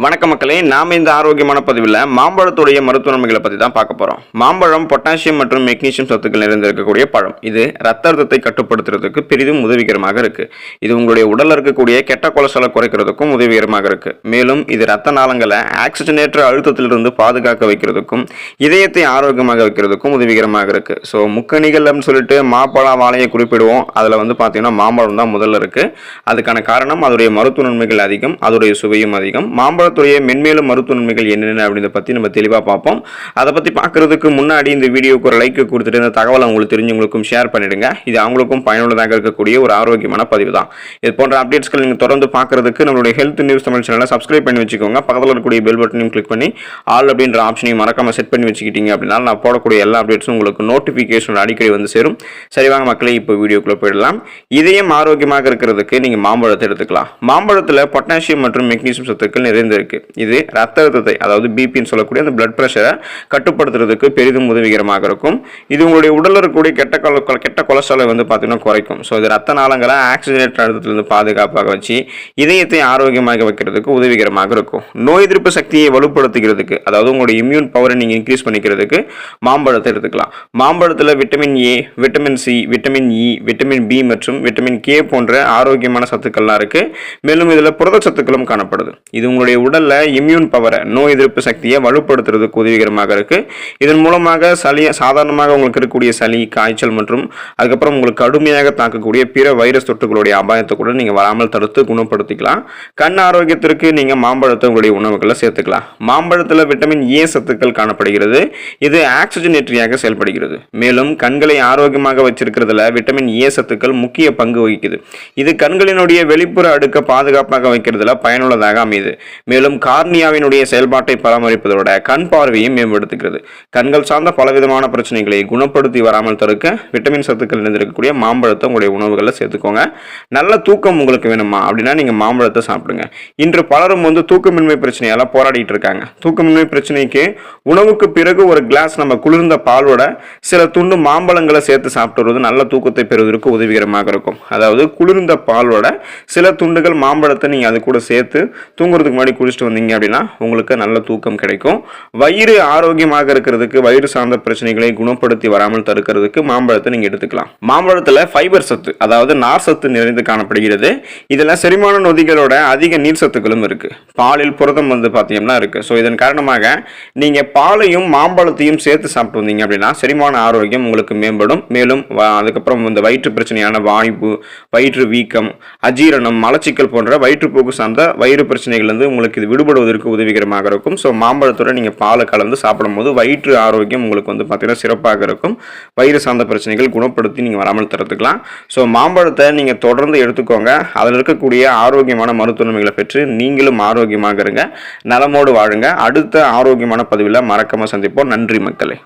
வணக்க மக்களே, நாம இந்த ஆரோக்கியமான பதிவில் மாம்பழத்துடைய மருத்துவ நன்மைகளை பற்றி தான் பார்க்க போகிறோம். மாம்பழம் பொட்டாசியம் மற்றும் மெக்னீசியம் சத்துக்கள் நிறைந்திருக்கக்கூடிய பழம். இது ரத்த அழுத்தத்தை கட்டுப்படுத்துறதுக்கு பெரிதும் உதவிகரமாக இருக்குது. இது உங்களுடைய உடலில் இருக்கக்கூடிய கெட்ட கொலஸ்ட்ராலை குறைக்கிறதுக்கும் உதவிகரமாக இருக்குது. மேலும் இது ரத்த நாளங்களை ஆக்சிஜனேற்ற அழுத்தத்திலிருந்து பாதுகாக்க வைக்கிறதுக்கும் இதயத்தை ஆரோக்கியமாக வைக்கிறதுக்கும் உதவிகரமாக இருக்குது. ஸோ முக்கணிகள் அப்படின்னு சொல்லிட்டு மாப்பழம் வாழையை குறிப்பிடுவோம். அதில் பார்த்தீங்கன்னா மாம்பழம் தான் முதல்ல இருக்குது. அதுக்கான காரணம் அதோடைய மருத்துவ நன்மைகள் அதிகம், அதோடைய சுவையும் அதிகம். மாம்பழத்துடைய மென்மேலும் மருத்துவ நன்மைகள் என்னென்ன அப்படின்றத பற்றி நம்ம தெளிவாக பார்ப்போம். அதை பற்றி பார்க்கறதுக்கு முன்னாடி இந்த வீடியோக்கு ஒரு லைக் கொடுத்துட்டு இந்த தகவலை உங்களுக்கு தெரிஞ்சவங்களுக்கும் ஷேர் பண்ணிடுங்க. இது அவங்களுக்கும் பயனுள்ளதாக இருக்கக்கூடிய ஒரு ஆரோக்கியமான பதிவு தான். இது போன்ற அப்டேட்ஸ்கள் நீங்கள் தொடர்ந்து பார்க்கறதுக்கு நம்மளுடைய ஹெல்த் நியூஸ் தமிழ் சேனலை சப்ஸ்கிரைப் பண்ணி வச்சுக்கோங்க. பக்கத்தில் இருக்கக்கூடிய பெல் பட்டனையும் கிளிக் பண்ணி ஆல் அப்படின்ற ஆப்ஷனையும் மறக்காம செட் பண்ணி வச்சுக்கிட்டீங்க அப்படின்னா நான் போடக்கூடிய எல்லா அப்டேட்ஸும் உங்களுக்கு நோட்டிஃபிகேஷன் அடிக்கடி வந்து சேரும். சரி வாங்க மக்களே, இப்போ வீடியோக்குள்ளே போயிடலாம். இதயம் ஆரோக்கியமாக இருக்கிறதுக்கு நீங்கள் மாம்பழத்தை எடுத்துக்கலாம். மாம்பழத்தில் பொட்டாசியம் மற்றும் மெக்னீசியம் சத்துக்கள் நிறைந்திருக்கு. இது ரத்த அழுத்தத்தை, அதாவது பிபின்னு சொல்லக்கூடிய அந்த பிளட் பிரஷரை கட்டுப்படுத்துறதுக்கு பெரிதும் உதவிகரமாக இருக்கும். இது உங்களுடைய உடலில் இருக்கக்கூடிய கெட்ட கொலஸ்ட்ராலை பார்த்தீங்கன்னா குறைக்கும். ஸோ இது ரத்த நாளங்களை ஆக்சிஜனேற்ற அழுத்தத்திலிருந்து பாதுகாப்பாக வச்சு இதயத்தை ஆரோக்கியமாக வைக்கிறதுக்கு உதவிகரமாக இருக்கும். நோய் எதிர்ப்பு சக்தியை வலுப்படுத்துகிறதுக்கு, அதாவது உங்களுடைய இம்யூன் பவரை நீங்கள் இன்க்ரீஸ் பண்ணிக்கிறதுக்கு மாம்பழத்தை எடுத்துக்கலாம். மாம்பழத்தில் vitamin A, vitamin C, vitamin E, vitamin B மற்றும் விட்டமின் கே போன்ற ஆரோக்கியமான சத்துக்கள்லாம் இருக்கு. மேலும் இதில் புரத சத்துக்களும் காணப்படுது. இது உங்களுடைய உடல்ல இம்யூன் பவரை, நோய் எதிர்ப்பு சக்தியை வலுப்படுத்துறதுக்கு உதவிகரமாக இருக்கு. இதன் மூலமாக சாதாரணமாக உங்களுக்கு இருக்கக்கூடிய சளி, காய்ச்சல் மற்றும் அதுக்கப்புறம் உங்களுக்கு கடுமையாக தாக்கக்கூடிய பிற வைரஸ் தொற்றுகளுடைய அபாயத்தை கூட நீங்க வராமல் தடுத்து குணப்படுத்திக்கலாம். கண் ஆரோக்கியத்திற்கு நீங்க மாம்பழத்தை உங்களுடைய உணவுகளை சேர்த்துக்கலாம். மாம்பழத்தில் விட்டமின் ஏ சத்துக்கள் காணப்படுகிறது. இது ஆக்சிஜனேற்றியாக செயல்படுகிறது. மேலும் கண்களை ஆரோக்கியமாக வச்சிருக்கிறதுல விட்டமின் ஏ சத்துக்கள் முக்கிய பங்கு வகிக்குது. இது கண்களினுடைய வெளிப்புற அடுக்க பாதுகாப்பாக வைக்கிறதுல பயனுள்ளதாக அமையுது. மேலும் கார்னியாவினுடைய செயல்பாட்டை பராமரிப்பதோட கண் பார்வையை மேம்படுத்துகிறது. கண்கள் சார்ந்த பலவிதமான பிரச்சனைகளை குணப்படுத்தி வராமல் தடுக்க விட்டமின் சத்துக்கள் நிறைந்திருக்கக்கூடிய மாம்பழத்தை உங்களுடைய உணவுகளில் சேர்த்துக்கோங்க. நல்ல தூக்கம் உங்களுக்கு வேணுமா அப்படின்னா நீங்க மாம்பழத்தை சாப்பிடுங்க. இன்று பலரும் தூக்கமின்மை பிரச்சனையால போராடிட்டு இருக்காங்க. தூக்கமின்மை பிரச்சனைக்கு உணவுக்கு பிறகு ஒரு கிளாஸ் நம்ம குளிர்ந்த பாலோட சில துண்டு மாம்பழங்களை சேர்த்து சாப்பிட்டு வருவது நல்ல தூக்கத்தை பெறுவதற்கு உதவிகரமாக இருக்கும். அதாவது குளிர்ந்த பாலோட சில துண்டுகள் மாம்பழத்தை நீங்க அது கூட சேர்த்து தூங்குறதுக்கு முன்னாடி குடிச்சிட்டு வந்தீங்க அப்படின்னா உங்களுக்கு நல்ல தூக்கம் கிடைக்கும். வயிறு ஆரோக்கியமாக இருக்கிறதுக்கு, வயிறு சார்ந்த பிரச்சனைகளை குணப்படுத்தி வராமல் தடுக்கிறதுக்கு மாம்பழத்தை நீங்க எடுத்துக்கலாம். மாம்பழத்துல ஃபைபர் சத்து, அதாவது நார் சத்து நிறைந்து காணப்படுகிறது. இதுல செரிமான நொதிகளோட அதிக நீர் சத்துக்களும் இருக்கு. பாலில் புரதம் பாத்தீங்கன்னா இருக்கு. ஸோ இதன் காரணமாக நீங்க பாலையும் மாம்பழத்தையும் சேர்த்து சாப்பிட்டு வந்தீங்க அப்படின்னா செரிமான ஆரோக்கியம் உங்களுக்கு மேம்படும். மேலும் அதுக்கப்புறம் இந்த வயிற்று பிரச்சனையான வாய்ப்பு, வயிற்று வீக்கம், அஜீரணம், மலச்சிக்கல் போன்ற வயிற்றுப்போக்கு சார்ந்த வயிறு பிரச்சனைகள் உங்களுக்கு இது விடுபடுவதற்கு உதவிகரமாக இருக்கும். ஸோ மாம்பழத்தோட நீங்கள் பாலை கலந்து சாப்பிடும்போது வயிற்று ஆரோக்கியம் உங்களுக்கு பார்த்தீங்கன்னா சிறப்பாக இருக்கும். வயிறு சார்ந்த பிரச்சனைகள் குணப்படுத்தி நீங்கள் வராமல் தடுத்துக்கலாம். ஸோ மாம்பழத்தை நீங்கள் தொடர்ந்து எடுத்துக்கோங்க. அதில் இருக்கக்கூடிய ஆரோக்கியமான மருத்துவ நன்மைகளை பெற்று நீங்களும் ஆரோக்கியமாக இருங்க, நலமோடு வாழுங்க. அடுத்த ஆரோக்கியமான பதிவில் மறக்காம சந்திப்போம். நன்றி மக்களே.